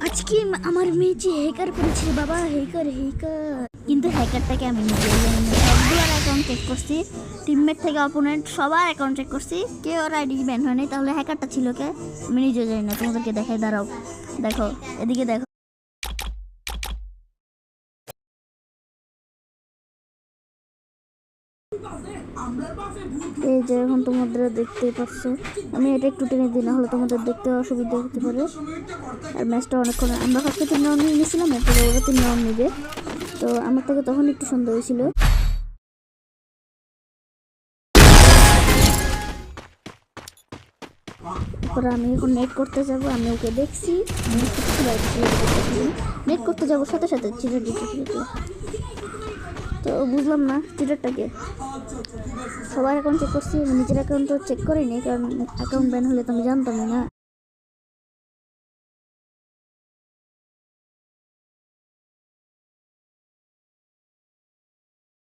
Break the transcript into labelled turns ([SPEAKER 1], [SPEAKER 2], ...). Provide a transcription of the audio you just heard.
[SPEAKER 1] আজকে আমার মেয়ে যে হ্যাকার করেছিল বাবা, হ্যাকার কিন্তু হ্যাকারটাকে আমি নিজে জানি না। সবগুলোর অ্যাকাউন্ট চেক করছি, টিমমেট থেকে অপোনেন্ট সবার অ্যাকাউন্ট চেক করছি, কেউ ওর আইডি ব্যান হয়নি। তাহলে হ্যাকারটা ছিল কে আমি নিজে জানি না। তোমাদেরকে দেখাই, দাঁড়াও, দেখো এদিকে দেখো। এই যে এখন তোমাদের দেখতেই পাচ্ছ, আমি এটা একটু টেনে দিই, না হলে তোমাদের দেখতে অসুবিধা হতে পারে। আর ম্যাচটা অনেকক্ষণ আমরা ফার্স্টে 3 রাউন্ড নিয়ে নিয়েছিলাম, এরপরে ওরা 3 রাউন্ড নেবে। তো আমার থেকে তখন একটু সন্দেহ হয়েছিল। তারপরে আমি এখন নেট করতে যাব, আমি ওকে দেখছি নেট করতে যাবো, সাথে সাথে চিটার দিতে। তো বুঝলাম না চিটারটাকে। সবার অ্যাকাউন্ট চেক করছি, নিজের অ্যাকাউন্ট তো চেক করিনি, কারণ অ্যাকাউন্ট ব্যান হলে তো আমি জানতামই না।